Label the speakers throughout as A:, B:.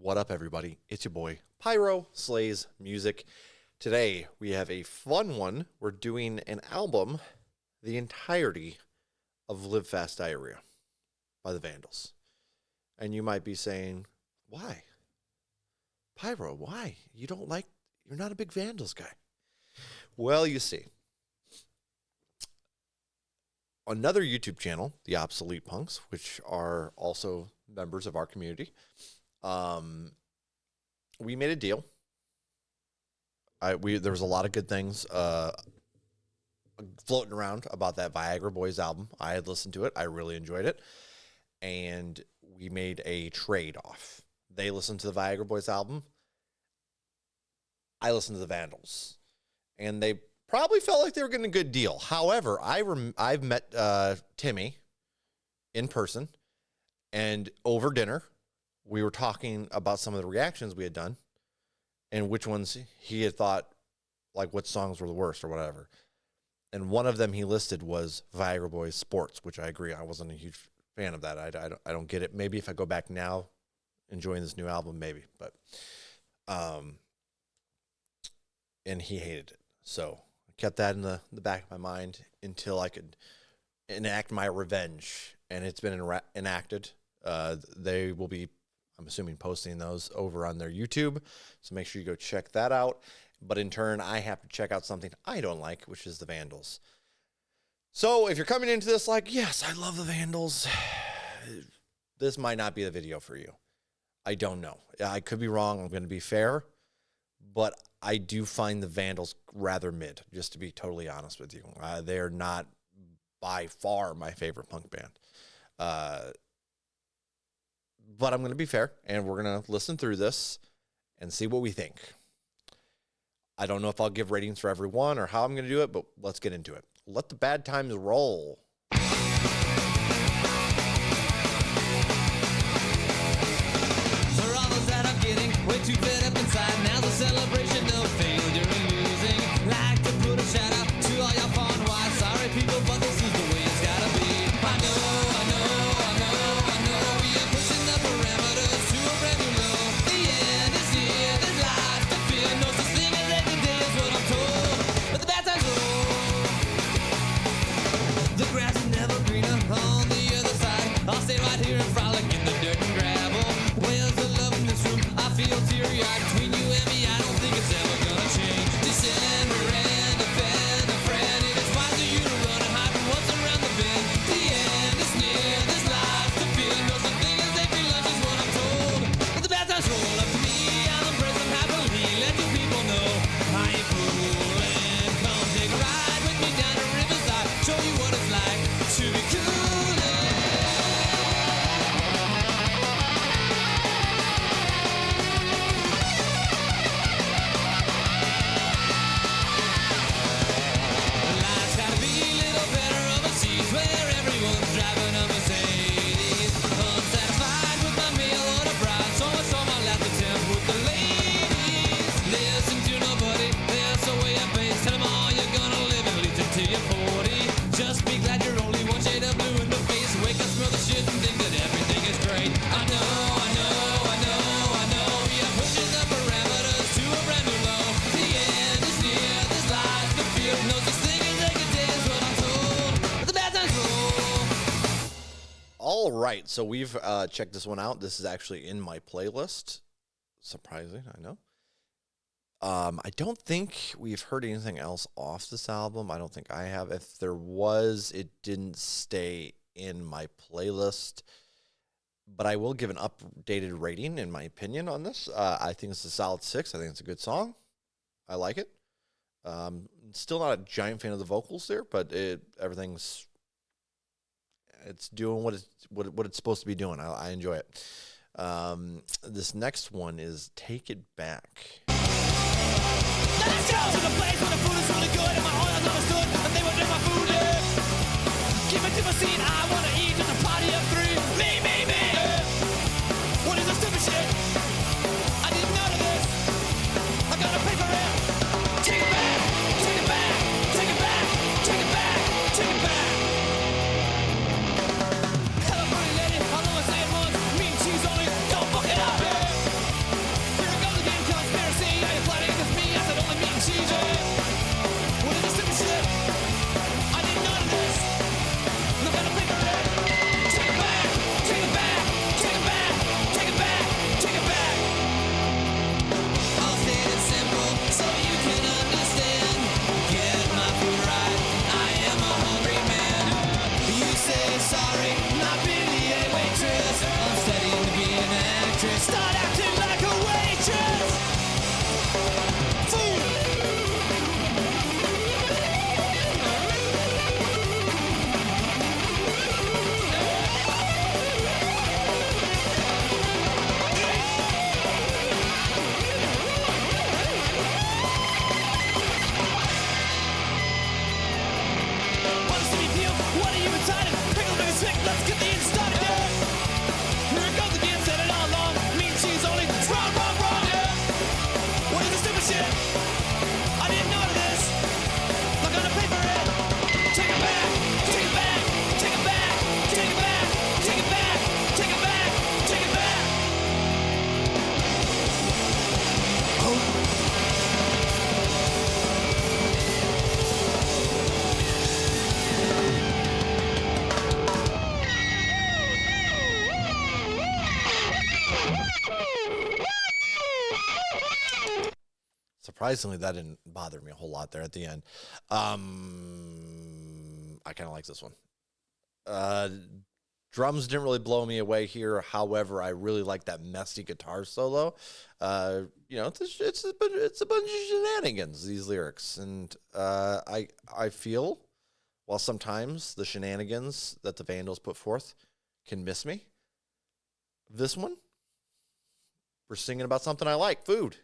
A: What up, everybody? It's your boy, Pyro Slays Music. Today, we have a fun one. We're doing an album, the entirety of Live Fast Diarrhea by the Vandals. And you might be saying, why? Pyro, why? You're not a big Vandals guy. Well, you see, another YouTube channel, The Obsolete Punks, which are also members of our community, we made a deal. There was a lot of good things floating around about that Viagra Boys album. I had listened to it. I really enjoyed it. And we made a trade-off. They listened to the Viagra Boys album. I listened to the Vandals. And they probably felt like they were getting a good deal. However, I've met Timmy in person, and over dinner, we were talking about some of the reactions we had done and which ones he had thought, like what songs were the worst or whatever. And one of them he listed was Viagra Boys Sports, which I agree. I wasn't a huge fan of that. I don't get it. Maybe if I go back now, enjoying this new album, maybe. But, and he hated it. So I kept that in the back of my mind until I could enact my revenge. And it's been enacted. They will be, I'm assuming, posting those over on their YouTube. So make sure you go check that out. But in turn, I have to check out something I don't like, which is the Vandals. So if you're coming into this like, yes, I love the Vandals, this might not be the video for you. I don't know. I could be wrong. I'm going to be fair. But I do find the Vandals rather mid, just to be totally honest with you. They're not by far my favorite punk band. But I'm going to be fair, and we're going to listen through this and see what we think. I don't know if I'll give ratings for every one or how I'm going to do it, but let's get into it. Let the bad times roll.
B: For all those that I'm getting way too fed up inside, now's a celebration of failure and losing. Like to put a shout out to all y'all fond wives. Sorry people, but this is the way it's gotta be. I know, we are pushing the parameters to a brand new low. The end is here, there's life to fear. No such thing as every day is what I'm told. But the bad times roll. The grass is never greener on the other side. I'll stay right here and frolic in the dirt and gravel. Where's the love in this room? I feel teary-eyed between you and me. I don't think it's ever gonna change. December and defend a friend. It is wise for you to run and hide from what's around the bend. The end is near. There's life to feel. No such thing as a free lunch is what I'm told. But the bad times roll up to me. I'll embrace them happily. Let you people know I ain't fooling. Come take a ride with me down the riverside. Show you what it's like to be cool. Life's gotta be a little better overseas, where everyone's driving a Mercedes. Unsatisfied with my meal or the bride, so I saw my last attempt with the ladies. Listen to nobody, there's a way of base. Tell them all you're gonna live at least until you're 40. Just be glad you're only one shade of blue in the face. Wake up, smell the shit and think that everything is great. I know. We are pushing the parameters to a brand new low. The end is near, there's life to feel. No such thing as a good day is what I'm told. But the bad times roll.
A: All right, so we've checked this one out. This is actually in my playlist. Surprising, I know. I don't think we've heard anything else off this album. I don't think I have. If there was, it didn't stay in my playlist. But I will give an updated rating, in my opinion, on this. I think it's a solid 6. I think it's a good song. I like it. Still not a giant fan of the vocals there, but everything's doing what it's supposed to be doing. I enjoy it. This next one is Take It Back.
B: Let's go to the place where the food is really good and my oil is understood and they will bring my food in. Give it to my seat, I wanna eat just a party of 3. Me. What is this stupid shit? I didn't know this. I gotta pay for it. Take it back. Hello, pretty lady. I'll only say it once. Mean cheese only. Don't fuck it up.
A: Surprisingly, that didn't bother me a whole lot there at the end. I kind of like this one. Drums didn't really blow me away here. However, I really like that messy guitar solo. It's a bunch of shenanigans, these lyrics, and I feel while sometimes the shenanigans that the Vandals put forth can miss me, this one, we're singing about something I like, food.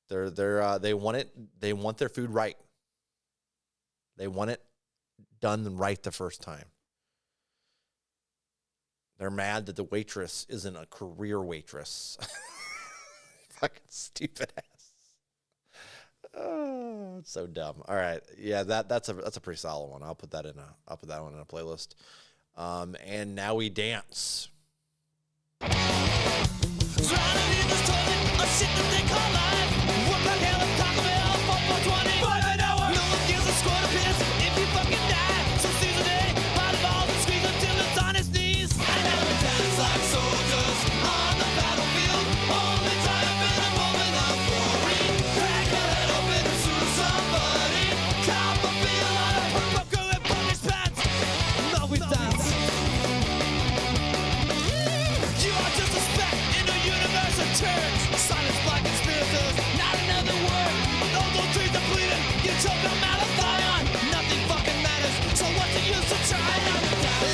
A: They want it. They want their food right. They want it done right the first time. They're mad that the waitress isn't a career waitress. Fucking stupid ass. Oh, it's so dumb. All right, yeah, that's a pretty solid one. I'll put that one in a playlist. And now we dance.
B: Drowning in this toilet, a shit that they call life. Work like hell at Taco Bell, 4 for 20. 5 an hour. No one gives a squat of piss if you fucking die. 6 days a day, body balls and squeeze until it's on his knees. And now we dance like soldiers on the battlefield. Only triumph in a moment of glory. Crack your head open and sue somebody. Cop a feel on a purple and punish pants. Now we dance. You are just a speck in a universe of turds. Silence black conspirators, not another word. All those trees are bleeding, you choke on malathion. Nothing fucking matters, so what's the use of trying?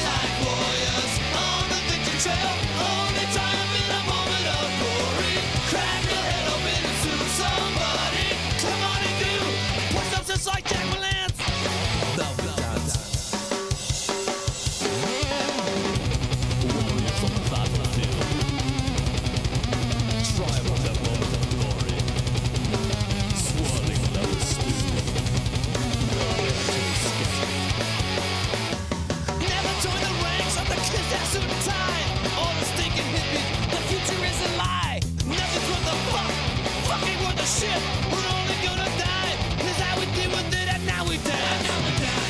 B: Like warriors on the victory trail, only triumph in a moment of glory. Crack your head open and sue somebody. Come on and do push-ups just like Jack Palance. Now we dance. Warriors on the battlefield. Triumph of their moment of glory. Swirling down the stew. Nowhere to escape. Never join the ranks of the kids that suit and tie. All the stinking hippies, the future is a lie. Nothing's worth a fuck, fucking worth a shit. We're only gonna die. Is how we deal with it and now we dance.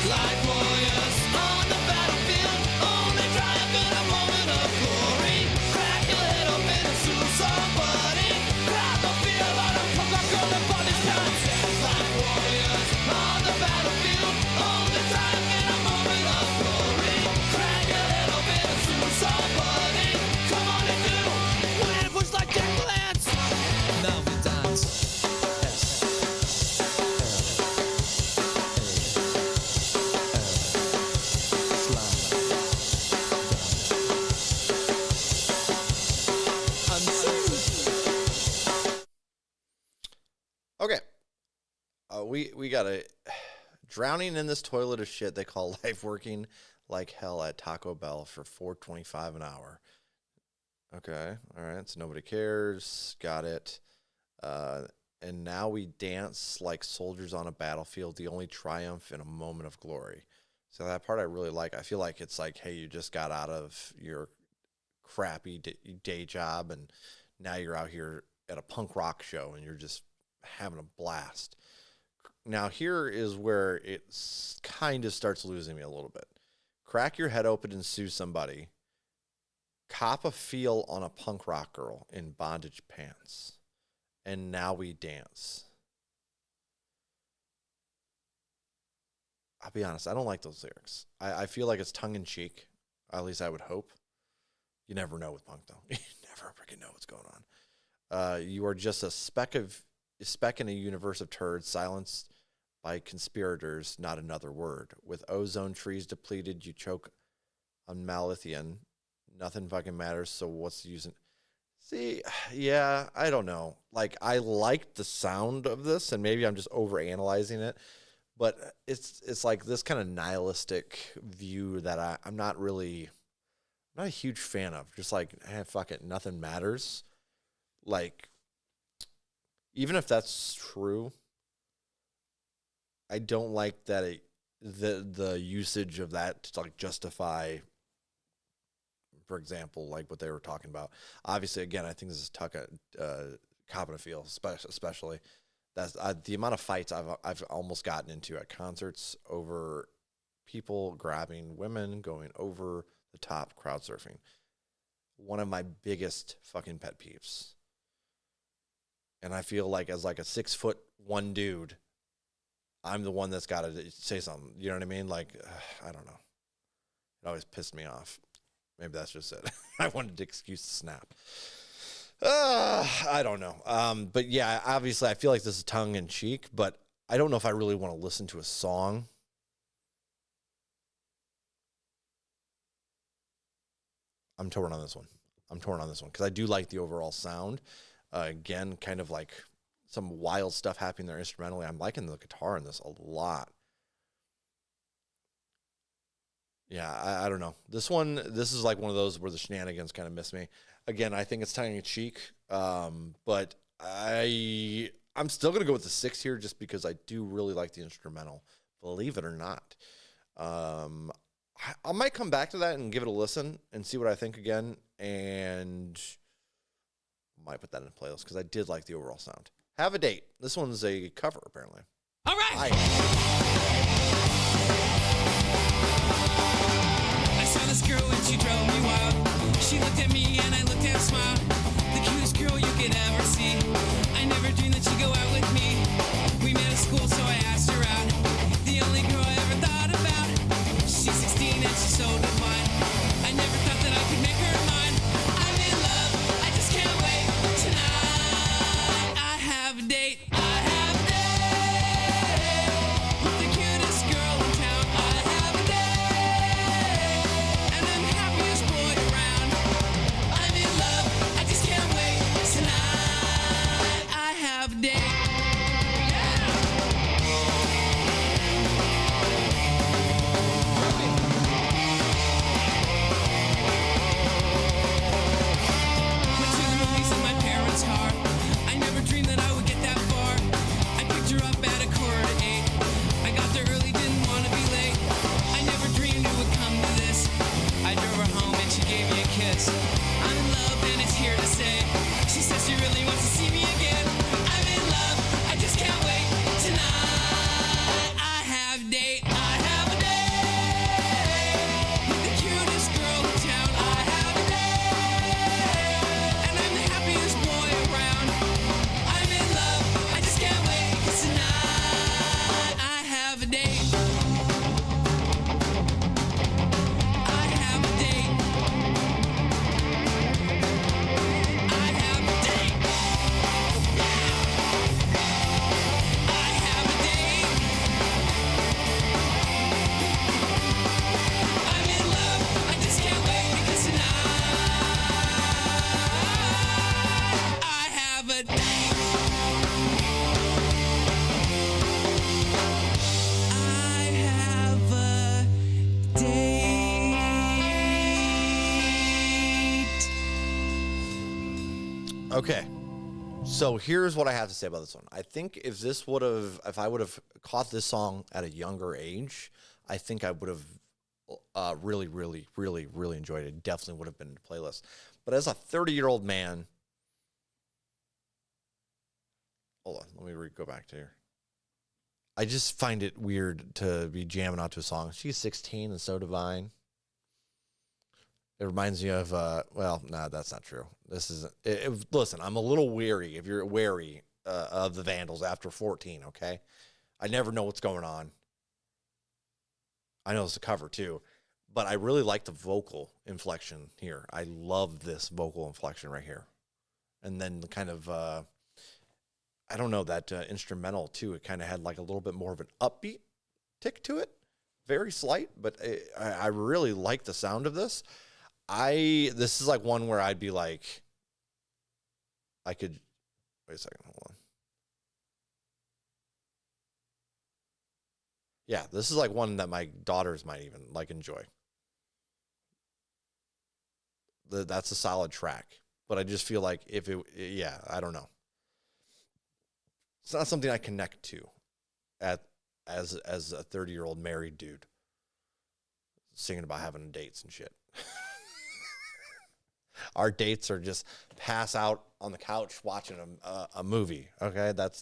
B: Like warriors on the battlefield. Only triumph in a moment of glory. Crack your head open and sue somebody. Grab a feel on a punk rock girl and body's pants. Like warriors on the battlefield. Only triumph in a moment of glory. Crack your head open and sue somebody. Come on and do. We're gonna push like Jack Palance. Now we dance.
A: Okay. We got a drowning in this toilet of shit they call life, working like hell at Taco Bell for $4.25 an hour. Okay, all right. So nobody cares. Got it. And now we dance like soldiers on a battlefield. The only triumph in a moment of glory. So that part I really like. I feel like it's like, hey, you just got out of your crappy day job, and now you're out here at a punk rock show, and you're just having a blast. Now here is where it kind of starts losing me a little bit. Crack your head open and sue somebody. Cop a feel on a punk rock girl in bondage pants. And now we dance. I'll be honest, I don't like those lyrics. I feel like it's tongue-in-cheek. At least I would hope. You never know with punk, though. You never freaking know what's going on. You are just a speck in a universe of turds, silenced by conspirators, not another word. With ozone trees depleted, you choke on Malathian. Nothing fucking matters, so what's the use? See, yeah, I don't know. Like, I liked the sound of this, and maybe I'm just overanalyzing it, but it's like this kind of nihilistic view that I'm not a huge fan of. Just like, fuck it, nothing matters. Like, even if that's true, I don't like that the usage of that to like justify, for example, like what they were talking about. Obviously, again, I think this is copping a feel, especially. That's the amount of fights I've almost gotten into at concerts over people grabbing women, going over the top, crowd surfing. One of my biggest fucking pet peeves. And I feel like as like a 6'1" dude, I'm the one that's got to say something. You know what I mean? Like, I don't know. It always pissed me off. Maybe that's just it. I wanted to excuse the snap. I don't know. But yeah, obviously I feel like this is tongue in cheek, but I don't know if I really want to listen to a song. I'm torn on this one because I do like the overall sound. Again, kind of like some wild stuff happening there instrumentally. I'm liking the guitar in this a lot. Yeah, I don't know. This is like one of those where the shenanigans kind of miss me. Again, I think it's tongue in cheek, but I'm still gonna go with the 6 here just because I do really like the instrumental. Believe it or not, I might come back to that and give it a listen and see what I think again, and might put that in a playlist because I did like the overall sound. Have a Date. This one's a cover apparently.
B: All right. I saw this girl and she drove me wild. She looked at me and I looked at her, smiled. The cutest girl you could ever see. I never dreamed that she'd go out with me. We met at school, so I asked her out. The only girl I ever thought about. She's 16 and she's so divine. I never thought that I could make her mine. I'm in love, I just can't wait. Tonight I have a date. I have a date with the cutest girl in town. I have a date, and I'm the happiest boy around. I'm in love, I just can't wait. Tonight I have a date. Went to the movies in my parents' car. I never dreamed that I would get that far. I picked her up at 7:45. I got there early, didn't want to be late. I never dreamed it would come to this. I drove her home and she gave me a kiss. I'm in love and it's here to stay. She says she really wants to see me again. I'm in love, I just can't wait. Tonight I have a date. I have a date with the cutest girl in town. I have a date, and I'm the happiest boy around. I'm in love, I just can't wait. 'Cause tonight I have a date. I have a date. I have a date. I have a date. I'm in love, I just can't wait. Because tonight I have a date. I have a date.
A: Okay. So here's what I have to say about this one. I think if I would have caught this song at a younger age, I think I would have really, really, really, really enjoyed it. Definitely would have been in the playlist. But as a 30-year-old man, hold on, let me go back to here. I just find it weird to be jamming out to a song. She's 16 and so divine. It reminds me of, well, no, that's not true. This is, listen, I'm a little weary, if you're wary of the Vandals after 14, okay? I never know what's going on. I know it's a cover too, but I really like the vocal inflection here. I love this vocal inflection right here. And then the kind of, I don't know, that instrumental too, it kind of had like a little bit more of an upbeat tick to it. Very slight, but I really like the sound of this. This is like one where I'd be like, wait a second, hold on. Yeah, this is like one that my daughters might even like enjoy. That's a solid track, but I just feel like I don't know. It's not something I connect to as a 30-year-old married dude singing about having dates and shit. Our dates are just pass out on the couch watching a movie. Okay, that's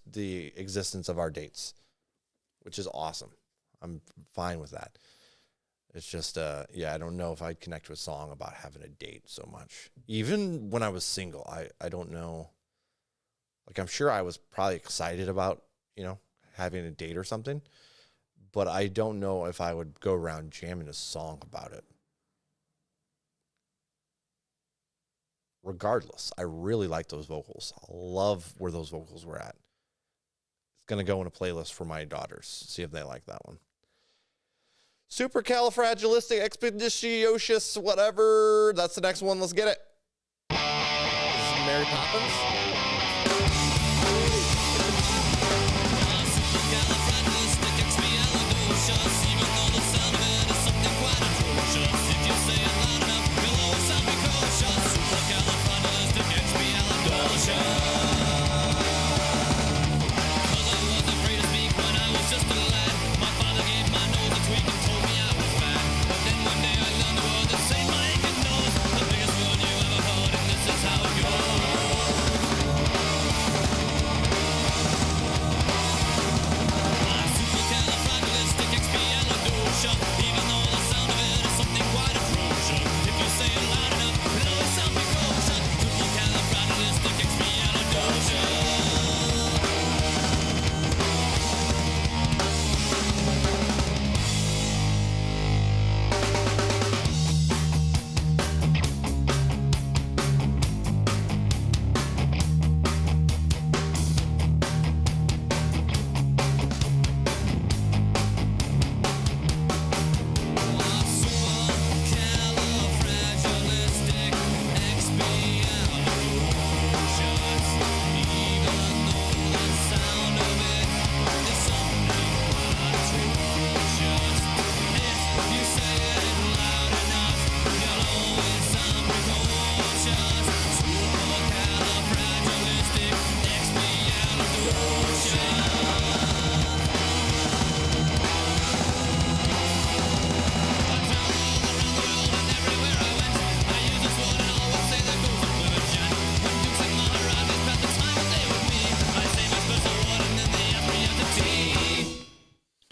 A: the existence of our dates, which is awesome. I'm fine with that. It's just I don't know if I'd connect to a song about having a date so much. Even when I was single, I don't know. Like, I'm sure I was probably excited about, having a date or something, but I don't know if I would go around jamming a song about it. Regardless, I really like those vocals. I love where those vocals were at. It's going to go in a playlist for my daughters. See if they like that one. Supercalifragilisticexpialidocious, whatever. That's the next one. Let's get it. This is Mary Poppins.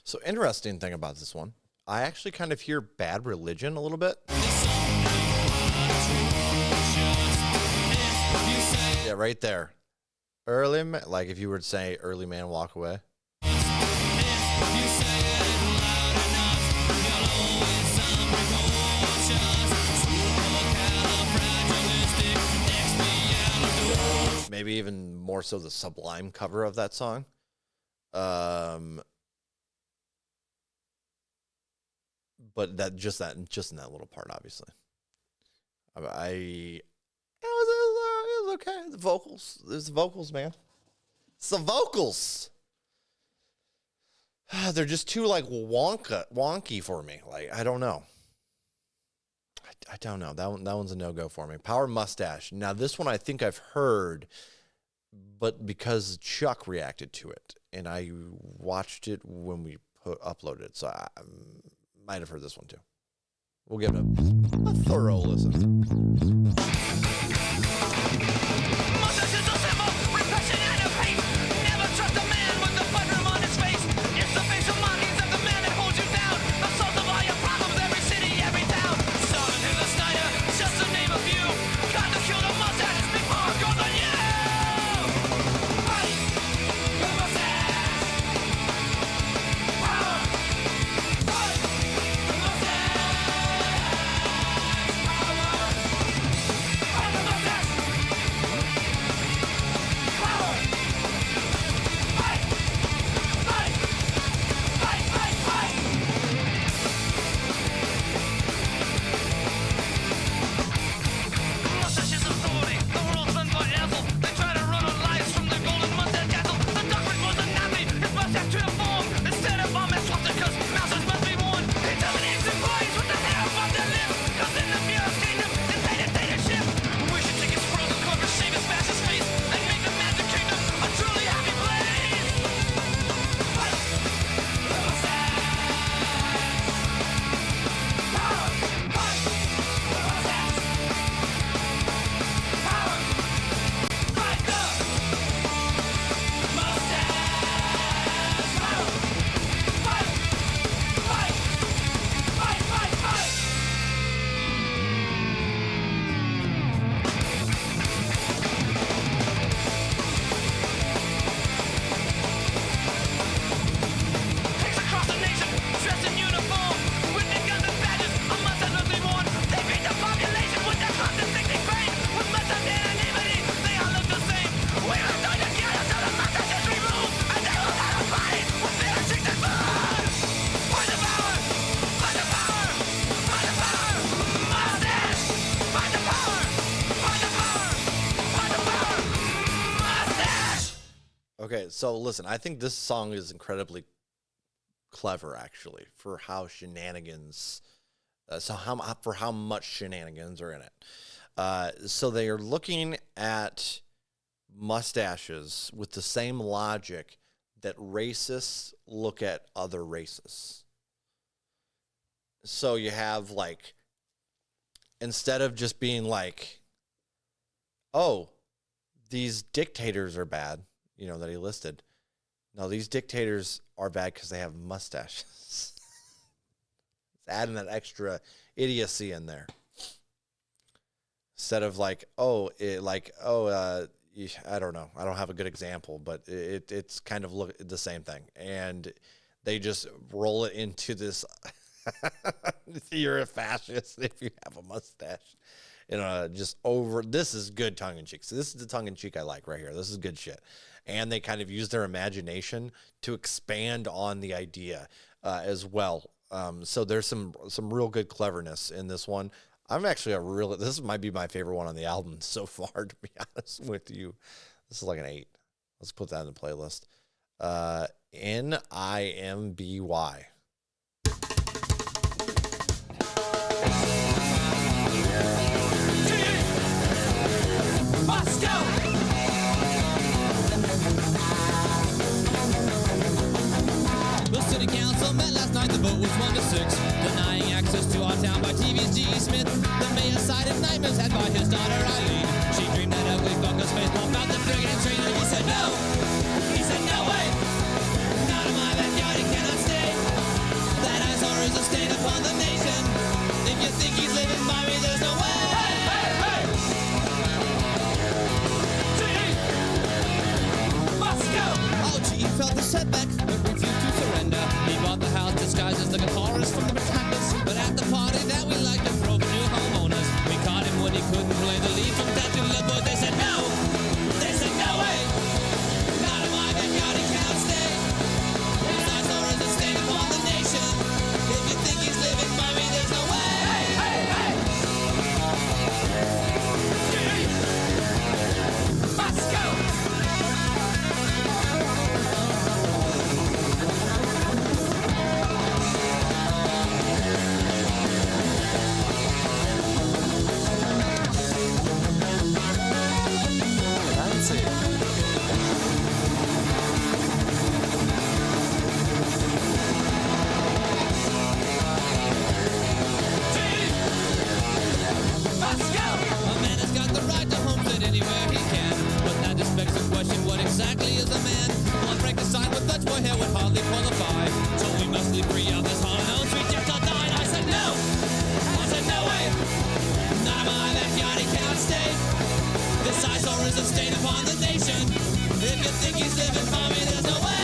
A: So interesting thing about this one, I actually kind of hear Bad Religion a little bit. Yeah, right there. Early man, like if you were to say Early Man Walk Away. Maybe even more so the Sublime cover of that song. But just in that little part, obviously. It was okay. The vocals, there's the vocals, man. It's the vocals. They're just too like wonky for me. Like I don't know. I don't know. That one's a no-go for me. Power Mustache. Now this one I think I've heard, but because Chuck reacted to it and I watched it when we uploaded it, so I might have heard this one too. We'll give it a thorough listen.
C: Mustache is a symbol, repression and a hate. Never trust a man with the bedroom on his face. It's the facial markings of the man that holds you down. The source of all your problems, every city, every town. Starting to the Snyder, just to name a few. Got to kill the mustache before it goes on you. Fight the mustache. Power. Fight the mustache. Power.
A: Okay, so listen, I think this song is incredibly clever, actually, for how shenanigans, for how much shenanigans are in it. So they are looking at mustaches with the same logic that racists look at other races. So you have like, instead of just being like, oh, these dictators are bad, you know, that he listed. No, these dictators are bad because they have mustaches. It's adding that extra idiocy in there. Instead of like, I don't know. I don't have a good example, but it's kind of the same thing. And they just roll it into this, you're a fascist if you have a mustache. You know, this is good tongue-in-cheek. So this is the tongue-in-cheek I like right here. This is good shit. And they kind of use their imagination to expand on the idea as well. So there's some real good cleverness in this one. This might be my favorite one on the album so far, to be honest with you. This is like an 8. Let's put that in the playlist. NIMBY.
C: Moscow!
B: The city council met last night, the vote was 1-6, denying access to our town by TV's G.E. Smith. The mayor cited nightmares had by his daughter Eileen. She dreamed that ugly fucker's face walked out the friggin' train, and he said no! He said no way! Not in my backyard, he cannot stay. That eyesore is a stain upon the nation. If you think he's living by me, there's no way! He felt the setback, but refused to surrender. He bought the house disguised as the guitarist from the Protectors. But at the party that we like to throw for new homeowners, we caught him when he couldn't play the lead from Tattoo Love, but they said no! They said no way! Not in my backyard, he cannot stay. His eyesore is a stain upon the nation. If you think he's living by me, there's no way!
C: Moscow!
B: A man has got the right to homestead anywhere he can, but that just begs the question, what exactly is a man? One break aside with Dutch boy hair would hardly qualify, so we must leave free of this Hall & Oates reject or die. And I said no! I said no way! Not in my backyard, he cannot stay. This eyesore is a stain upon the nation. If you think he's living by me, there's no way!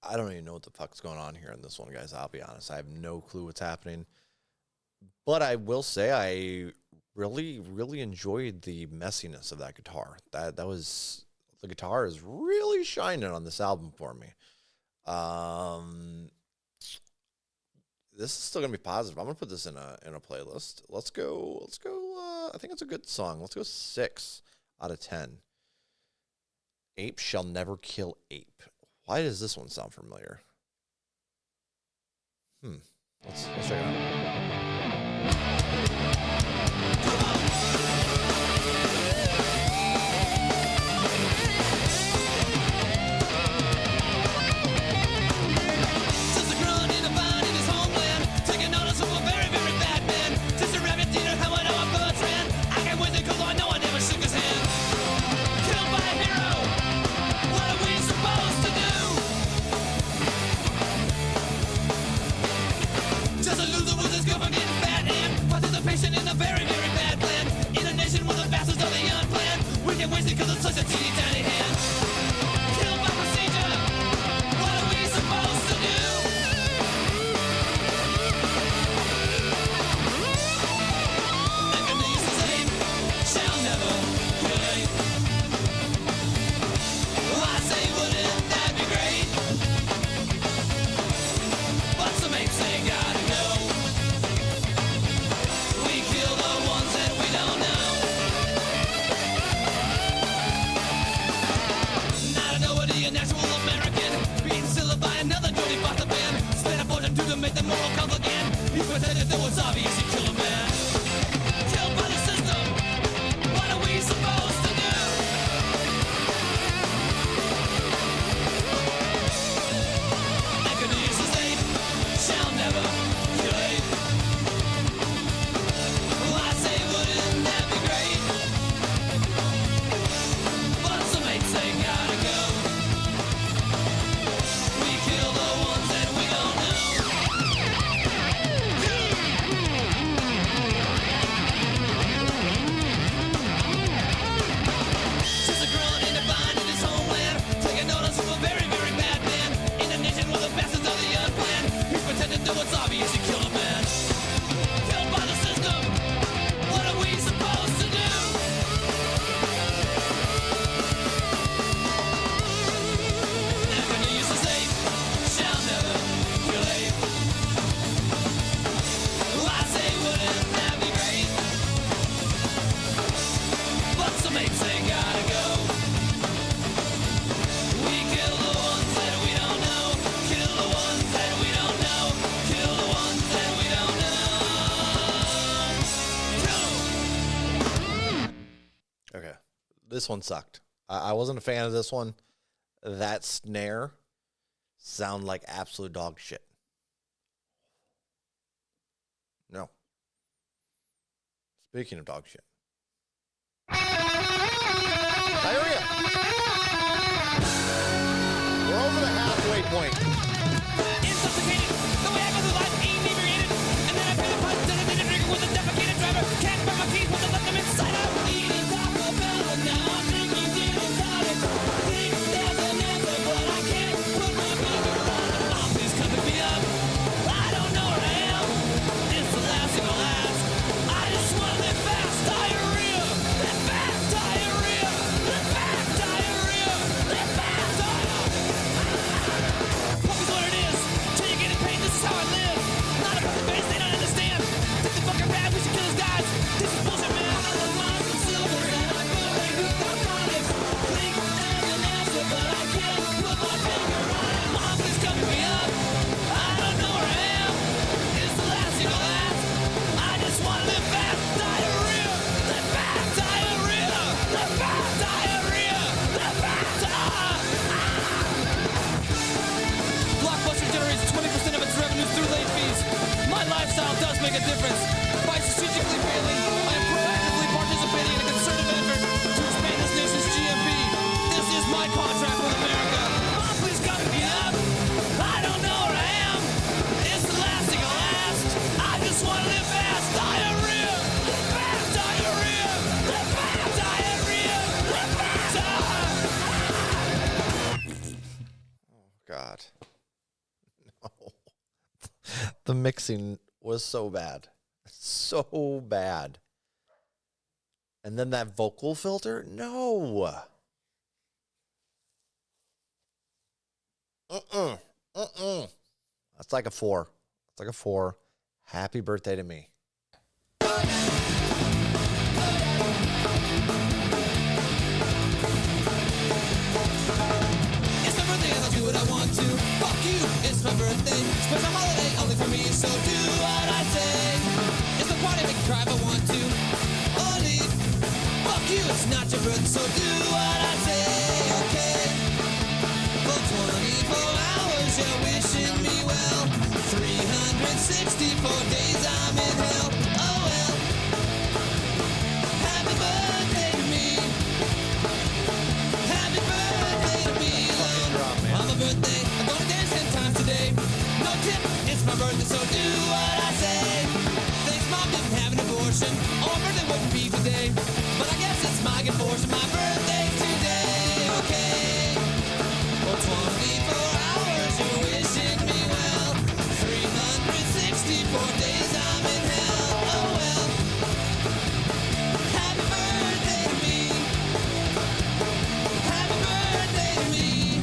A: I don't even know what the fuck's going on here in this one, guys. I'll be honest. I have no clue what's happening. But I will say I really, really enjoyed the messiness of that guitar. The guitar is really shining on this album for me. This is still gonna be positive. I'm gonna put this in a playlist. Let's go. I think it's a good song. Let's go 6 out of 10. Ape Shall Never Kill Ape. Why does this one sound familiar? Let's check it out.
B: Just a grunt in a vine in his homeland, taking notice of a very, very bad man. Just a rabbit eater, how I know our birds ran. I can't wait because I know I never shook his hand. Killed by a hero, what are we supposed to do? Just a loser with his girlfriend getting fat and participation in a very, very bad plan. In a moral cult again. He pretended that was obvious, he killed a man. Killed by the system. What are we supposed to do? Echinus' ape shall never kill ape. Well, I say, wouldn't that be great? But some apes say gotta go. We kill the ones that we don't know. She's a grown and divine in his homeland, taking notice of a very, very bad man in a nation where the bastards of the unplanned. He's pretending that what's obvious, he killed a man. Killed by the system. What are we supposed to do? Echinus' ape shall never kill ape. I say, wouldn't that be great? But some apes say gotta go. We kill the ones that we don't know. Kill the ones that we don't know. Kill the ones that we don't know.
A: Okay. This one sucked. I wasn't a fan of this one. That snare sound like absolute dog shit. No. Speaking of dog shit. Diarrhea. We're over the halfway point.
B: Intoxicated, the way I go through life inebriated. And then I pay the price, designated drinker with a defecated driver. Can't burn my keys, but I left them inside out. Eating Taco Bell, and now I'm drinking gin and tonic. Think there's an answer, but I can't put my finger on it. Mom, please come pick me up. I don't know where I am. It's the last thing I'll ask. I just want to live fast. Diarrhea, live fast. Diarrhea, live fast. Diarrhea, live fast. Fuck is what it is. Till you get in pain, this is how I live. Not a perfect face, they don't understand. Take the fucking rap, we should kill those guys. This is bullshit, man. I love mine some silver, and I feel like you got narcotics. Think there's an answer, but I can't put my finger on it. Mom, please come pick me up. I don't know where I am. It's the last thing I'll ask. I just want to live fast. Diarrhea, live fast. Diarrhea, live fast. Diarrhea, live fast. Blockbuster generates 20% of its revenues through late fees. My lifestyle does make a difference. By strategically failing, I am proactively participating in a concerted effort to expand this nation's GMP. This is my contract with America. Mom, please come pick me up. I don't know where I am. It's the last thing I'll ask. I just want to live fast. Diarrhea, live fast. Diarrhea, live fast. Diarrhea, live fast.
A: God. No. The mixing was so bad. So bad. And then that vocal filter? No. That's like a 4. It's like a 4. Happy birthday to me.
B: It's my birthday and I'll do what I want to. Fuck you, it's my birthday. Special holiday only for me, so do what I say. It's the party, make you cry if I want to. Or leave. Fuck you, it's not your birthday, so do what I say, okay? For 24 hours you're wishing me well. 364 days I'm in hell. Oh well. Happy birthday to me. Happy birthday to me. On my birthday, I'm gonna dance 10 times today. No tip, it's my birthday, so do what I say. Thanks, Mom didn't have an abortion, or my birthday wouldn't be today. But I guess it's my good fortune, my birthday today, okay? For 24 hours you're wishing me well. 364 days I'm in hell, oh well. Happy birthday to me. Happy birthday to me.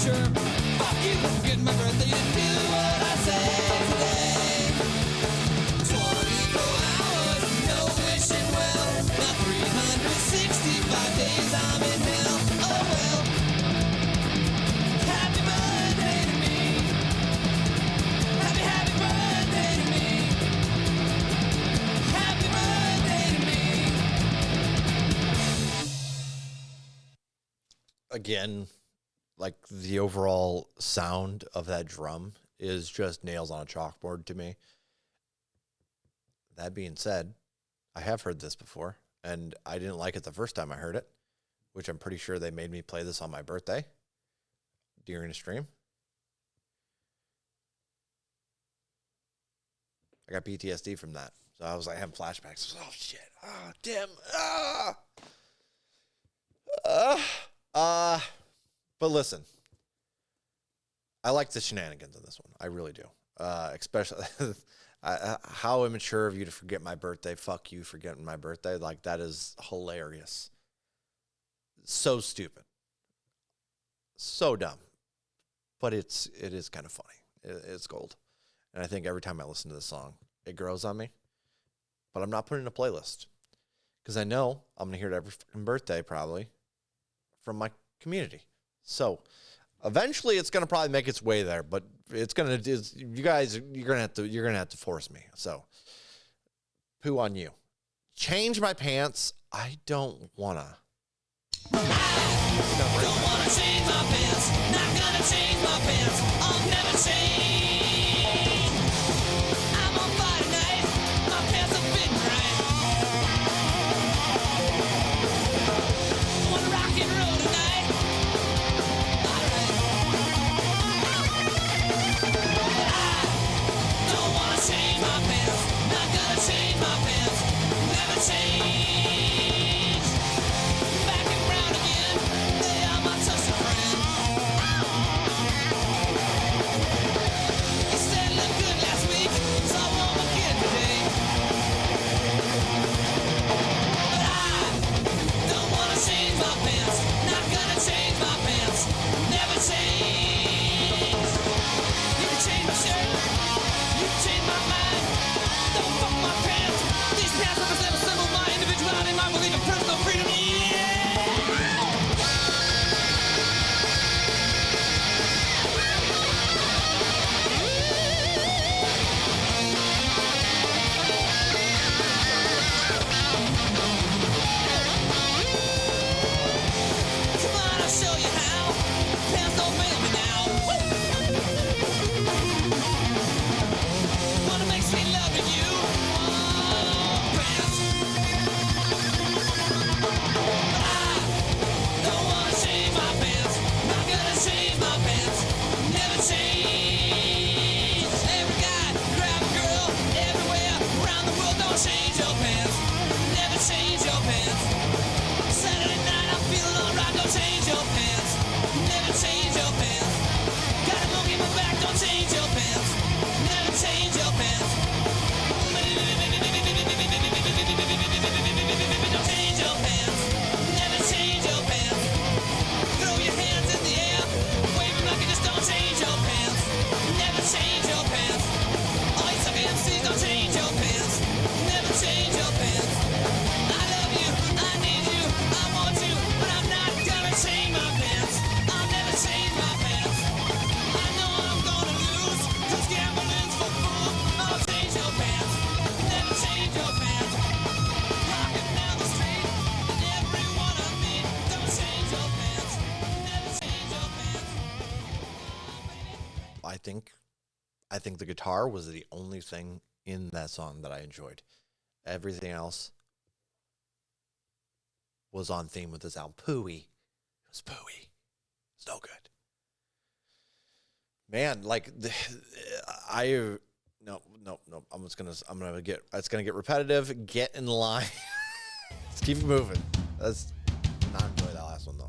B: sure. Fuck you for forgetting my birthday. You didn't do what I said today. 24 hours, no wishing well. Now 365 days I'm in hell. Oh well. Happy birthday to me. Happy birthday to me. Happy birthday to me.
A: Again, like the overall sound of that drum is just nails on a chalkboard to me. That being said, I have heard this before, and I didn't like it the first time I heard it, which I'm pretty sure they made me play this on my birthday during a stream. I got PTSD from that. So I was like having flashbacks. Oh, shit. Oh, damn. But listen, I like the shenanigans in this one. I really do. Especially how immature of you to forget my birthday. Fuck you forgetting my birthday. Like, that is hilarious. So stupid. So dumb. But it is kind of funny. It's gold. And I think every time I listen to this song, it grows on me. But I'm not putting it in a playlist. Because I know I'm going to hear it every fucking birthday, probably, from my community. So eventually it's going to probably make its way there, but it's going to, you guys, you're going to have to force me. So poo on you. Change my pants. I don't want to.
B: Don't wanna change my pants, not gonna change my pants, I'll never change. I'm on fire tonight, my pants are fitting right. Wanna rock and roll tonight, alright. I don't wanna change my pants, not gonna change my pants, never change. Back and round again, they are my trusted friend. You said it looked good last week, so I won't again today. But I don't wanna change my pants, not gonna change my pants, never change. You can change my shirt, you can change my mind, don't fuck my pants. These pants represent a symbol of my individuality, my belief in personal freedom. Come on, I'll show you how. Pants don't fail me now. What makes me love you? Oh, pants. I don't wanna change my pants. Not gonna change my pants. Never change. Every guy, grab a girl, everywhere around the world. Don't change your pants. Never change your pants. Saturday night, I'm feeling alright. Don't change your pants. Never change your pants. Got a monkey in my back. Don't change your pants. Never change your pants. Don't change your pants. Never change your pants. Throw your hands in the air. Wave them like you just don't change your pants. Never change your pants. All you sucker MCs, don't change your pants. Never change your pants. I love you, I need you, I want you, but I'm not gonna change my pants. I'll never change my pants. I know I'm gonna lose, 'cause gambling's for fools. I'll change your pants. Never change your pants. Walking down the street, and everyone I meet, don't change your pants. Never change your pants.
A: I think the guitar was the only thing in that song that I enjoyed. Everything else was on theme with this album. Pooey. It was pooey. It's no good. Man, like no. I'm gonna get. It's gonna get repetitive. Get in line. Let's keep it moving. Let's not enjoy that last one though.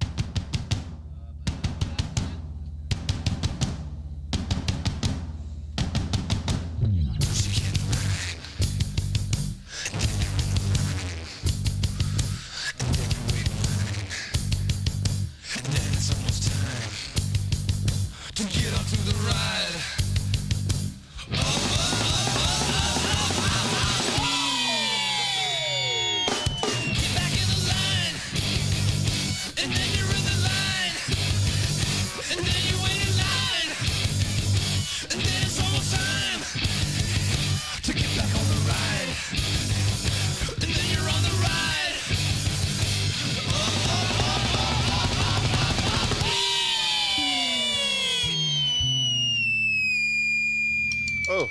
A: go.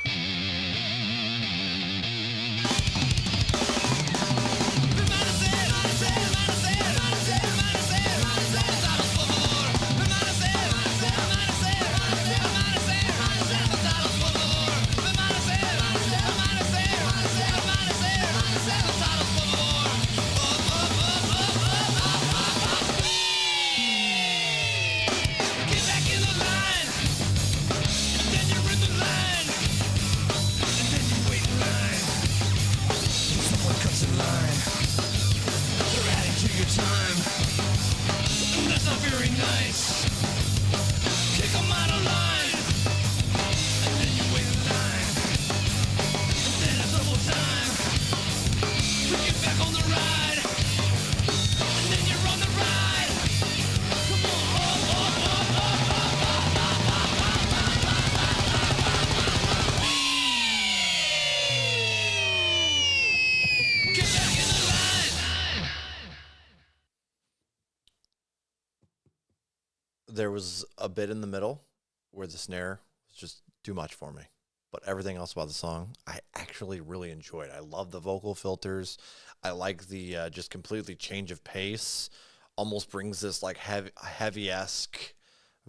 A: There was a bit in the middle where the snare was just too much for me. But everything else about the song, I actually really enjoyed. I love the vocal filters. I like the just completely change of pace. Almost brings this like heavy-esque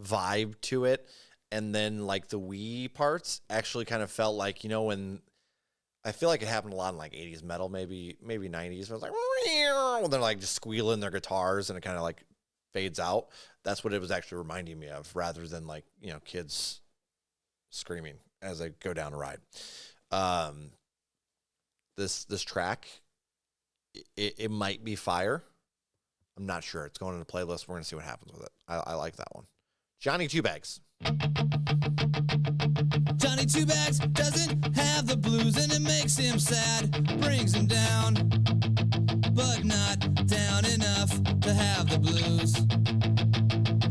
A: vibe to it. And then like the wee parts actually kind of felt like, you know, when I feel like it happened a lot in like 80s metal, maybe 90s. Where it's like, when they're like just squealing their guitars and it kind of like fades out. That's what it was actually reminding me of, rather than like, you know, kids screaming as I go down a ride. This track, it might be fire. I'm not sure. It's going in the playlist. We're gonna see what happens with it. I like that one. Johnny Two Bags.
B: Johnny Two Bags doesn't have the blues and it makes him sad, brings him down, but not down enough to have the blues.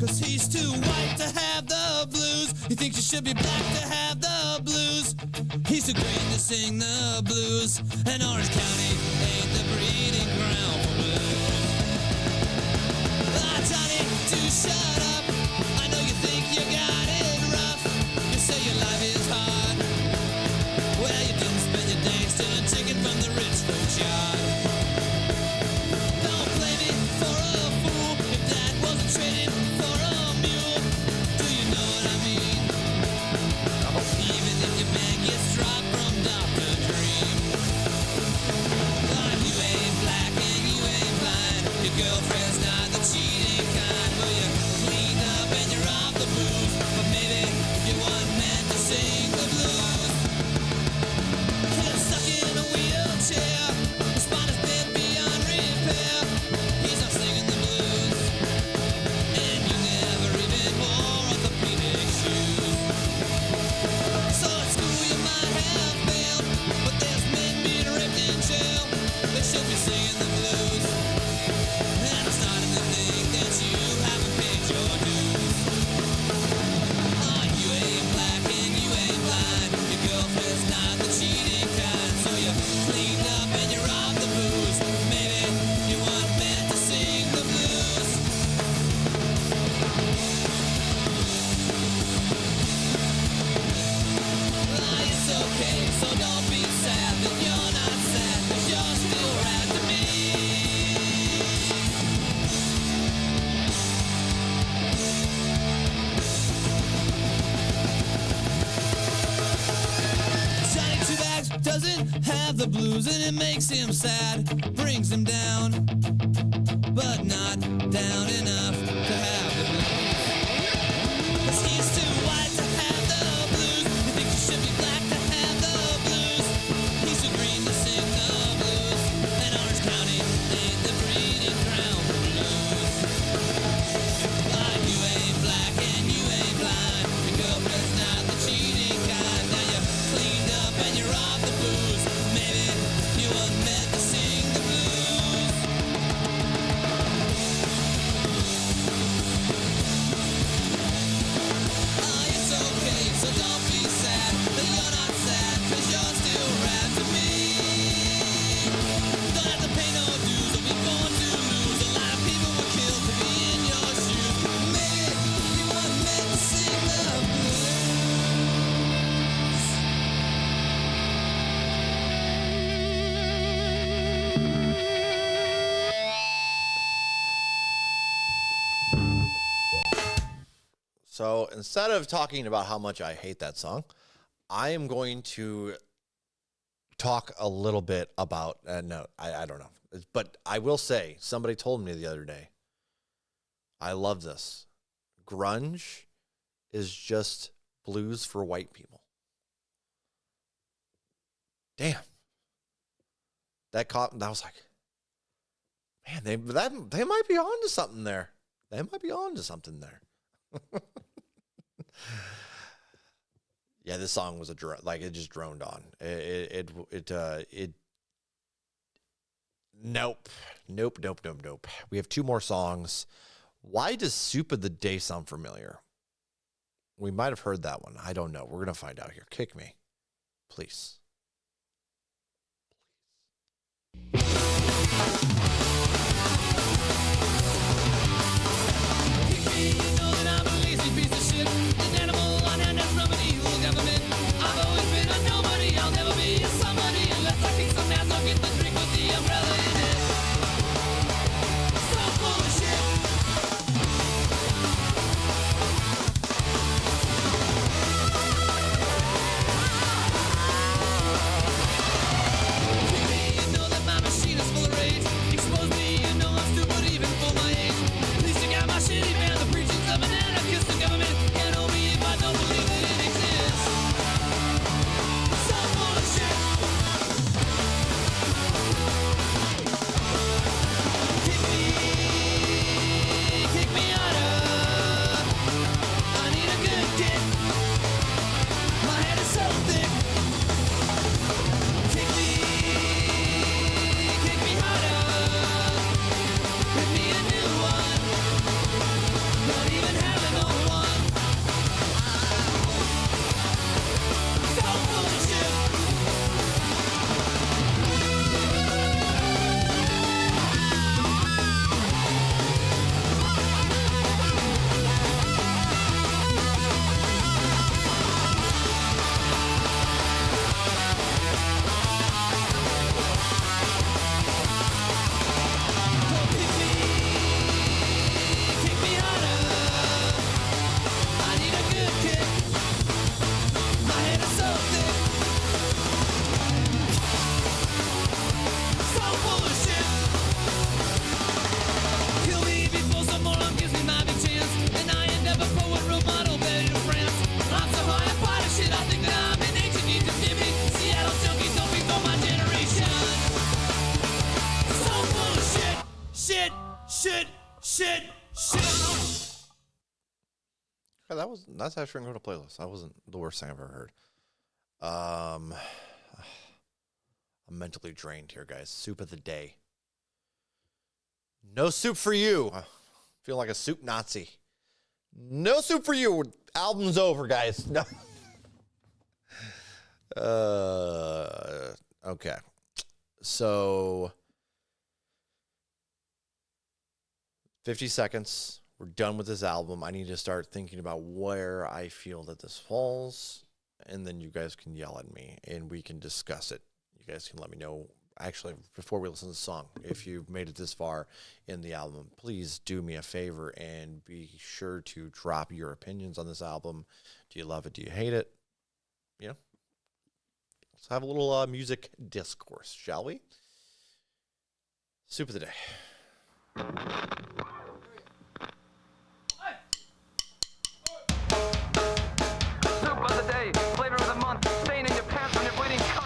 B: Cause he's too white to have the blues. He thinks you should be black to have the blues. He's too green to sing the blues. And Orange County ain't the breeding ground for blues. Ah, Johnny, do shut up. I know you think you got it rough. You say your life is hard. Well, you didn't spend your days stealing chicken from the rich folks' yard. Don't blame me for a fool if that wasn't trading for a mule. Do you know what I mean? Even if your man gets dropped from Dr. Dream. You ain't black and you ain't blind. Your girlfriend's not the cheating kind. Well, you clean up and you're off the blues. But maybe you weren't meant to sing the blues. You're stuck in a wheelchair. Your spine is bent beyond repair. He's not singing the blues. And you never even wore orthopedic shoes. So at school you might have failed, but there's men being raped in jail. They should be singing the blues. And I'm starting to think that you haven't paid your dues. Oh, you ain't black and you ain't blind. Your girlfriend's not the cheating kind. So you cleaned up and you're off the booze. Maybe you weren't meant to sing the blues. It's okay, so don't be sad that you're not sad, 'cause you're still rad to me. Johnny Two Bags doesn't have the blues and it makes him sad, brings him down, but not down enough to have the blues. 'Cause he's too white to have the blues. He thinks you should be black to have the blues. He's too green to sing the blues. And Orange County ain't the breeding ground for blues. You ain't black and you ain't blind. Your girlfriend's not the cheating kind. Now you're cleaned up and you're off the blues. Maybe you weren't meant to sing the blues.
A: So instead of talking about how much I hate that song, I am going to talk a little bit about, no, I don't know. But I will say, somebody told me the other day, I love this. Grunge is just blues for white people. Damn. That was like, man, they might be on to something there. They might be on to something there. Yeah, this song was it just droned on. Nope. We have two more songs. Why does Soup of the Day sound familiar? We might have heard that one. I don't know. We're going to find out here. Kick me, please. That's actually going to go to playlist. That wasn't the worst thing I've ever heard. I'm mentally drained here, guys. Soup of the Day. No soup for you. I feel like a soup Nazi. No soup for you. Album's over, guys. No. Okay. So 50 seconds. We're done with this album. I need to start thinking about where I feel that this falls, and then you guys can yell at me, and we can discuss it. You guys can let me know, actually, before we listen to the song, if you've made it this far in the album, please do me a favor and be sure to drop your opinions on this album. Do you love it? Do you hate it? You know, let's have a little music discourse, shall we? Soup of the Day.
C: Soup of the day, flavor of the month, stain in your pants when you're bleeding cunt.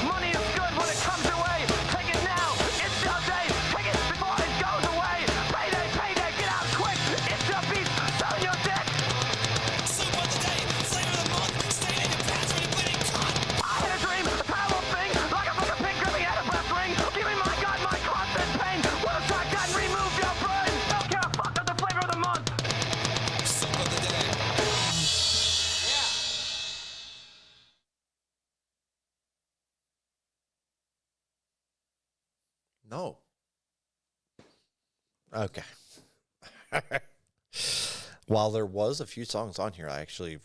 C: Money is good when it comes your way. Take it now, it's your day. Take it before it goes away. Payday, payday, get out quick. It's your beat, sell your dick.
B: Soup of the day, flavor of the month, stain in your pants when you're bleeding cunt.
C: I had a dream, a terrible thing, like a fucking pig gripping at a breath ring. Give me my God, my constant pain. What if I got remove your brain? Don't care a fuck of the flavor of the month.
B: Soup of the day.
A: No. Okay. While there was a few songs on here I actually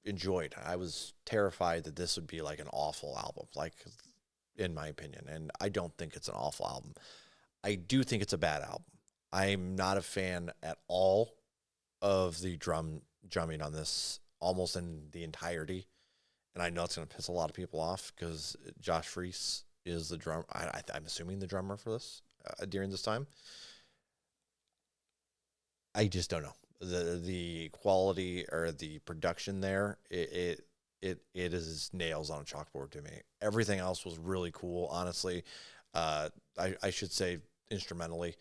A: enjoyed. I was terrified that this would be like an awful album, like in my opinion. And I don't think it's an awful album. I do think it's a bad album. I'm not a fan at all of the drumming on this, almost in the entirety. And I know it's going to piss a lot of people off because Josh Freese is the drummer. I'm assuming the drummer for this during this time. I just don't know the quality or the production there. It is nails on a chalkboard to me. Everything else was really cool, honestly. I should say instrumentally.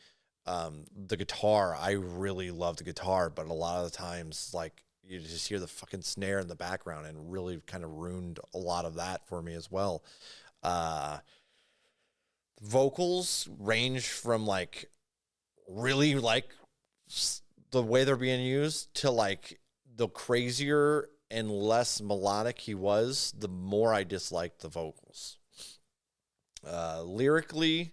A: The guitar, I really love the guitar, but a lot of the times, like, you just hear the fucking snare in the background and really kind of ruined a lot of that for me as well. Vocals range from like really like the way they're being used to like the crazier and less melodic he was, the more I disliked the vocals. Lyrically,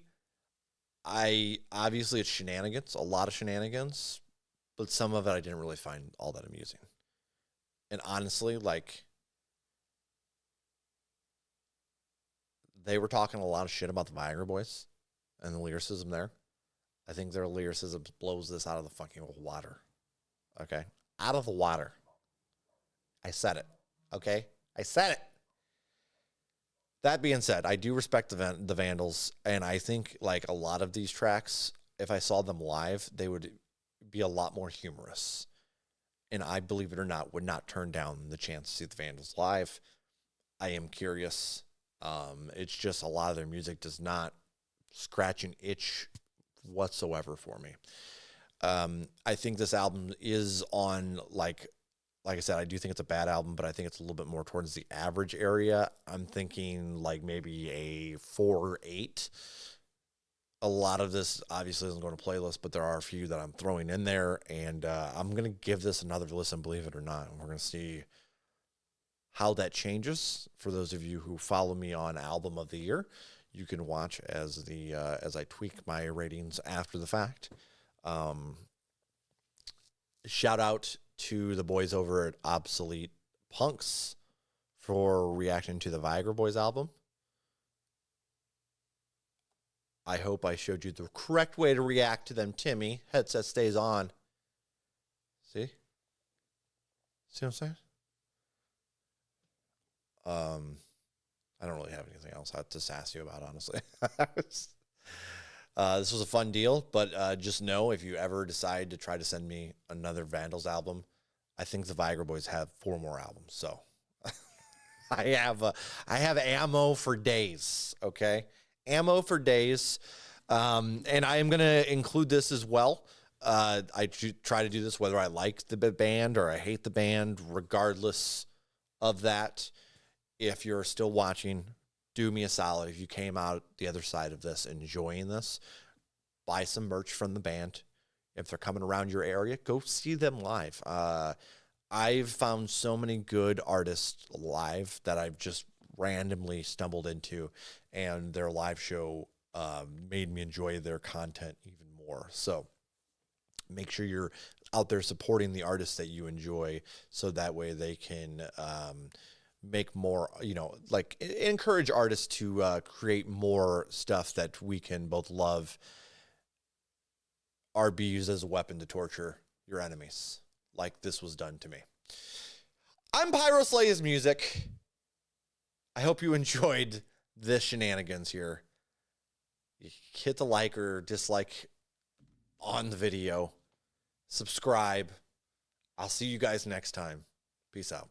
A: obviously it's shenanigans, a lot of shenanigans, but some of it I didn't really find all that amusing. And honestly, like, they were talking a lot of shit about the Viagra Boys and the lyricism there. I think their lyricism blows this out of the fucking water. Okay? Out of the water. I said it. Okay? I said it. That being said, I do respect the Vandals, and I think, like, a lot of these tracks, if I saw them live, they would be a lot more humorous. And I, believe it or not, would not turn down the chance to see the Vandals live. I am curious. It's just a lot of their music does not scratch an itch whatsoever for me. I think this album is on, like I said, I do think it's a bad album, but I think it's a little bit more towards the average area. I'm thinking like maybe a 4 or 8. A lot of this obviously isn't going to playlist, but there are a few that I'm throwing in there, and I'm going to give this another listen, believe it or not. And we're going to see how that changes. For those of you who follow me on Album of the Year, you can watch as I tweak my ratings after the fact. Shout out to the boys over at Obsolete Punks for reacting to the Viagra Boys album. I hope I showed you the correct way to react to them, Timmy. Headset stays on. See? See what I'm saying? I don't really have anything else to sass you about, honestly. This was a fun deal, but just know if you ever decide to try to send me another Vandals album, I think the Viagra Boys have 4 more albums. So I have ammo for days, okay? Ammo for days. And I am going to include this as well. I try to do this whether I like the band or I hate the band, regardless of that. If you're still watching, do me a solid. If you came out the other side of this enjoying this, buy some merch from the band. If they're coming around your area, go see them live. I've found so many good artists live that I've just randomly stumbled into, and their live show made me enjoy their content even more. So make sure you're out there supporting the artists that you enjoy, so that way they can make more, like encourage artists to create more stuff that we can both love or be used as a weapon to torture your enemies, like this was done to me. I'm Pyroslay's Music. I hope you enjoyed this shenanigans here. You hit the like or dislike on the video. Subscribe. I'll see you guys next time. Peace out.